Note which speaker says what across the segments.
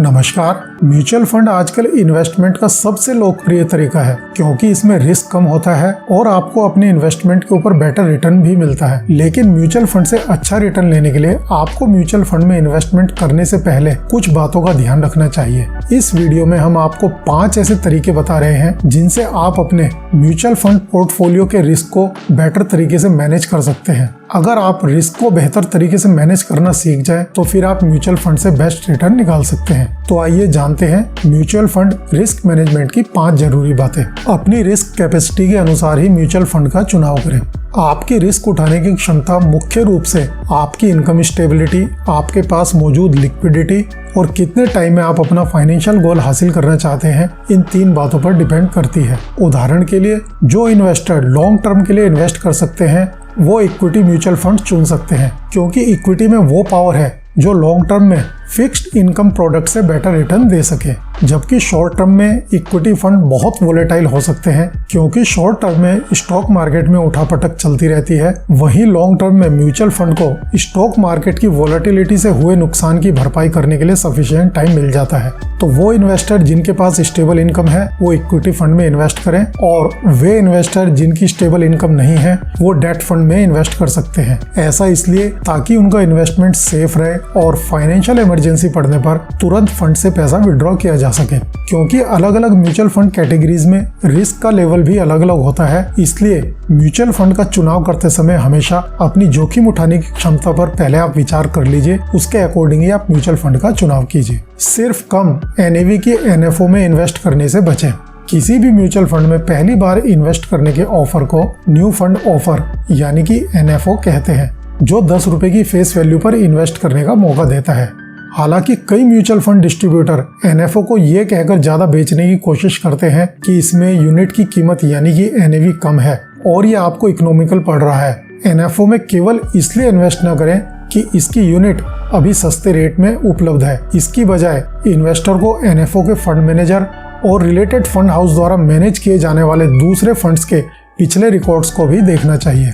Speaker 1: नमस्कार। Mutual fund आजकल investment का सबसे लोकप्रिय तरीका है क्योंकि इसमें रिस्क कम होता है और आपको अपने इन्वेस्टमेंट के ऊपर बेटर रिटर्न भी मिलता है। लेकिन म्यूचुअल फंड से अच्छा रिटर्न लेने के लिए आपको म्यूचुअल फंड में इन्वेस्टमेंट करने से पहले कुछ बातों का ध्यान रखना चाहिए। इस वीडियो में हम आपको 5 ऐसे तरीके बता रहे हैं जिनसे आप अपने म्यूचुअल फंड पोर्टफोलियो के रिस्क को बेटर तरीके से मैनेज कर सकते हैं। अगर आप रिस्क को बेहतर तरीके से मैनेज करना सीख जाए तो फिर आप म्यूचुअल फंड से बेस्ट रिटर्न निकाल सकते हैं। तो आइए जानते हैं म्यूचुअल फंड रिस्क मैनेजमेंट की 5 जरूरी बातें। अपनी रिस्क कैपेसिटी के अनुसार ही म्यूचुअल फंड का चुनाव करें। आपकी रिस्क उठाने की क्षमता मुख्य रूप से आपकी इनकम स्टेबिलिटी, आपके पास मौजूद लिक्विडिटी और कितने टाइम में आप अपना फाइनेंशियल गोल हासिल करना चाहते हैं, इन 3 बातों पर डिपेंड करती है। उदाहरण के लिए जो इन्वेस्टर लॉन्ग टर्म के लिए इन्वेस्ट कर सकते हैं वो इक्विटी म्यूचुअल फंड चुन सकते हैं क्योंकि इक्विटी में वो पावर है जो लॉन्ग टर्म में फिक्स्ड इनकम प्रोडक्ट से बेटर रिटर्न दे सके। जबकि शॉर्ट टर्म में इक्विटी फंड बहुत वोलेटाइल हो सकते हैं क्योंकि शॉर्ट टर्म में स्टॉक मार्केट में उठापटक चलती रहती है। वहीं लॉन्ग टर्म में म्यूचुअल फंड को स्टॉक मार्केट की वोलेटिलिटी से हुए नुकसान की भरपाई करने के लिए सफिशिएंट टाइम मिल जाता है। तो वो इन्वेस्टर जिनके पास स्टेबल इनकम है वो इक्विटी फंड में इन्वेस्ट करें और वे इन्वेस्टर जिनकी स्टेबल इनकम नहीं है वो डेट फंड में इन्वेस्ट कर सकते हैं। ऐसा इसलिए ताकि उनका इन्वेस्टमेंट सेफ रहे और फाइनेंशियल इमरजेंसी पड़ने पर तुरंत फंड से पैसा विड्रॉ किया जा सके। क्योंकि अलग अलग म्यूचुअल फंड कैटेगरीज में रिस्क का लेवल भी अलग अलग होता है, इसलिए म्यूचुअल फंड का चुनाव करते समय हमेशा अपनी जोखिम उठाने की क्षमता पर पहले आप विचार कर लीजिए, उसके अकॉर्डिंग ही आप म्यूचुअल फंड का चुनाव कीजिए। सिर्फ कम NAV की NFO में इन्वेस्ट करने से बचें। किसी भी म्यूचुअल फंड में पहली बार इन्वेस्ट करने के ऑफर को न्यू फंड ऑफर यानी कि NFO कहते हैं, जो 10 रुपए की फेस वैल्यू पर इन्वेस्ट करने का मौका देता है। हालांकि कई म्यूचुअल फंड डिस्ट्रीब्यूटर NFO को ये कहकर ज्यादा बेचने की कोशिश करते हैं कि इसमें यूनिट की कीमत यानी कि NAV कम है और ये आपको इकोनॉमिकल पड़ रहा है। NFO में केवल इसलिए इन्वेस्ट न करें कि इसकी यूनिट अभी सस्ते रेट में उपलब्ध है। इसकी बजाय इन्वेस्टर को NFO के फंड मैनेजर और रिलेटेड फंड हाउस द्वारा मैनेज किए जाने वाले दूसरे फंड्स के पिछले रिकॉर्ड्स को भी देखना चाहिए।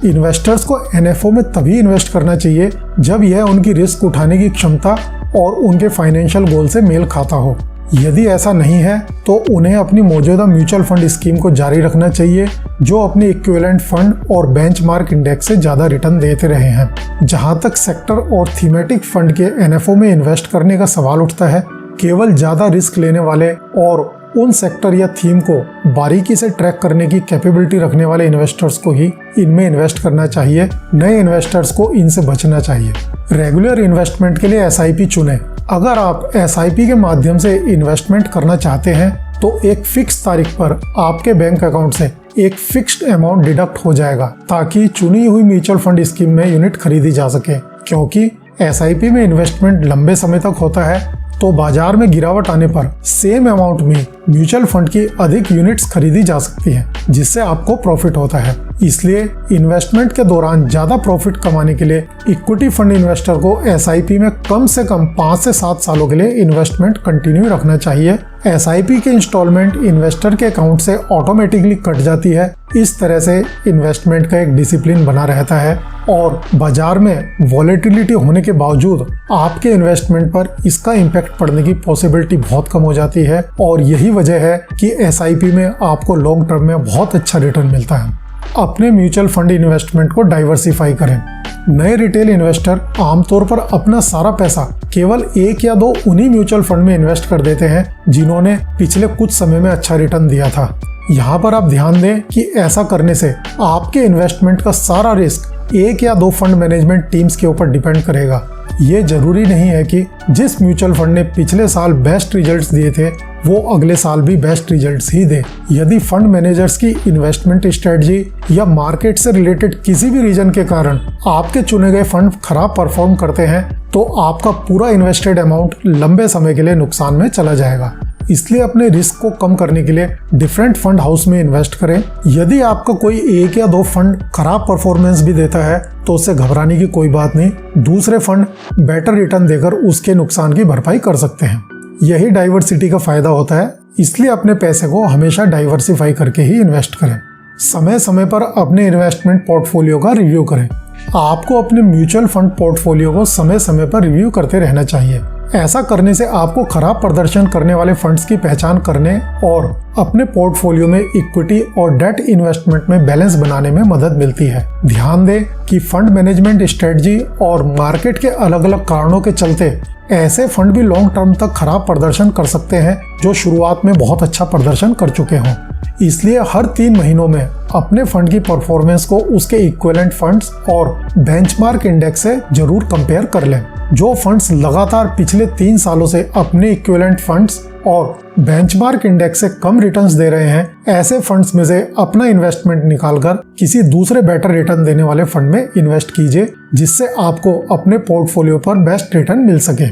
Speaker 1: इन्वेस्टर्स को NFO में तभी इन्वेस्ट करना चाहिए जब यह उनकी रिस्क उठाने की क्षमता और उनके फाइनेंशियल गोल से मेल खाता हो। यदि ऐसा नहीं है तो उन्हें अपनी मौजूदा म्यूचुअल फंड स्कीम को जारी रखना चाहिए जो अपने इक्विवेलेंट फंड और बेंचमार्क इंडेक्स से ज्यादा रिटर्न देते रहे हैं। जहां तक सेक्टर और थीमेटिक फंड के NFO में इन्वेस्ट करने का सवाल उठता है, केवल ज्यादा रिस्क लेने वाले और उन सेक्टर या थीम को बारीकी से ट्रैक करने की कैपेबिलिटी रखने वाले इन्वेस्टर्स को ही इनमें इन्वेस्ट करना चाहिए। नए इन्वेस्टर्स को इनसे बचना चाहिए। रेगुलर इन्वेस्टमेंट के लिए SIP चुनें। अगर आप SIP के माध्यम से इन्वेस्टमेंट करना चाहते हैं तो एक फिक्स तारीख पर आपके बैंक अकाउंट से एक फिक्स्ड अमाउंट डिडक्ट हो जाएगा ताकि चुनी हुई म्यूचुअल फंड स्कीम में यूनिट खरीदी जा सके। क्योंकि SIP में इन्वेस्टमेंट लंबे समय तक होता है तो बाजार में गिरावट आने पर सेम अमाउंट में म्यूचुअल फंड की अधिक यूनिट्स खरीदी जा सकती हैं, जिससे आपको प्रॉफिट होता है। इसलिए इन्वेस्टमेंट के दौरान ज्यादा प्रॉफिट कमाने के लिए इक्विटी फंड इन्वेस्टर को SIP में कम से कम 5 से 7 सालों के लिए इन्वेस्टमेंट कंटिन्यू रखना चाहिए। SIP की इंस्टॉलमेंट इन्वेस्टर के अकाउंट से ऑटोमेटिकली कट जाती है। इस तरह से इन्वेस्टमेंट का एक डिसिप्लिन बना रहता है और बाजार में वॉलेटिलिटी होने के बावजूद आपके इन्वेस्टमेंट पर इसका इम्पैक्ट पड़ने की पॉसिबिलिटी बहुत कम हो जाती है और यही वजह है कि SIP में आपको लॉन्ग टर्म में बहुत अच्छा रिटर्न मिलता है। अपने म्यूचुअल फंड इन्वेस्टमेंट को डाइवर्सिफाई करें। नए रिटेल इन्वेस्टर आमतौर पर अपना सारा पैसा केवल 1 या 2 उन्हीं म्यूचुअल फंड में इन्वेस्ट कर देते हैं जिन्होंने पिछले कुछ समय में अच्छा रिटर्न दिया था। यहाँ पर आप ध्यान दें कि ऐसा करने से आपके इन्वेस्टमेंट का सारा रिस्क 1 या 2 फंड मैनेजमेंट टीम्स के ऊपर डिपेंड करेगा। ये जरूरी नहीं है कि जिस म्यूचुअल फंड ने पिछले साल बेस्ट रिजल्ट्स दिए थे वो अगले साल भी बेस्ट रिजल्ट्स ही दे। यदि फंड मैनेजर्स की इन्वेस्टमेंट स्ट्रेटजी या मार्केट से रिलेटेड किसी भी रीजन के कारण आपके चुने गए फंड खराब परफॉर्म करते हैं तो आपका पूरा इन्वेस्टेड अमाउंट लंबे समय के लिए नुकसान में चला जाएगा। इसलिए अपने रिस्क को कम करने के लिए डिफरेंट फंड हाउस में इन्वेस्ट करें। यदि आपका कोई 1 या 2 फंड खराब परफॉर्मेंस भी देता है तो उससे घबराने की कोई बात नहीं। दूसरे फंड बेटर रिटर्न देकर उसके नुकसान की भरपाई कर सकते हैं। यही डाइवर्सिटी का फायदा होता है। इसलिए अपने पैसे को हमेशा डाइवर्सिफाई करके ही इन्वेस्ट करें। समय समय पर अपने इन्वेस्टमेंट पोर्टफोलियो का रिव्यू करें। आपको अपने म्यूचुअल फंड पोर्टफोलियो को समय समय पर रिव्यू करते रहना चाहिए। ऐसा करने से आपको खराब प्रदर्शन करने वाले फंड्स की पहचान करने और अपने पोर्टफोलियो में इक्विटी और डेट इन्वेस्टमेंट में बैलेंस बनाने में मदद मिलती है। ध्यान दें कि फंड मैनेजमेंट स्ट्रेटजी और मार्केट के अलग अलग कारणों के चलते ऐसे फंड भी लॉन्ग टर्म तक खराब प्रदर्शन कर सकते हैं जो शुरुआत में बहुत अच्छा प्रदर्शन कर चुके हों। इसलिए हर 3 महीनों में अपने फंड की परफॉर्मेंस को उसके इक्विवेलेंट फंड्स और बेंचमार्क इंडेक्स से जरूर कंपेयर कर लें। जो फंड्स लगातार पिछले 3 सालों से अपने इक्विवेलेंट फंड्स और बेंचमार्क इंडेक्स से कम रिटर्न्स दे रहे हैं, ऐसे फंड्स में से अपना इन्वेस्टमेंट निकालकर किसी दूसरे बेटर रिटर्न देने वाले फंड में इन्वेस्ट कीजिए, जिससे आपको अपने पोर्टफोलियो पर बेस्ट रिटर्न मिल सके।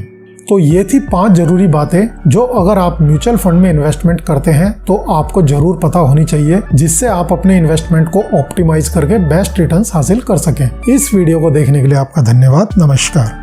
Speaker 1: तो ये थी 5 जरूरी बातें जो अगर आप म्यूचुअल फंड में इन्वेस्टमेंट करते हैं तो आपको जरूर पता होनी चाहिए, जिससे आप अपने इन्वेस्टमेंट को ऑप्टिमाइज करके बेस्ट रिटर्न्स हासिल कर सकें। इस वीडियो को देखने के लिए आपका धन्यवाद। नमस्कार।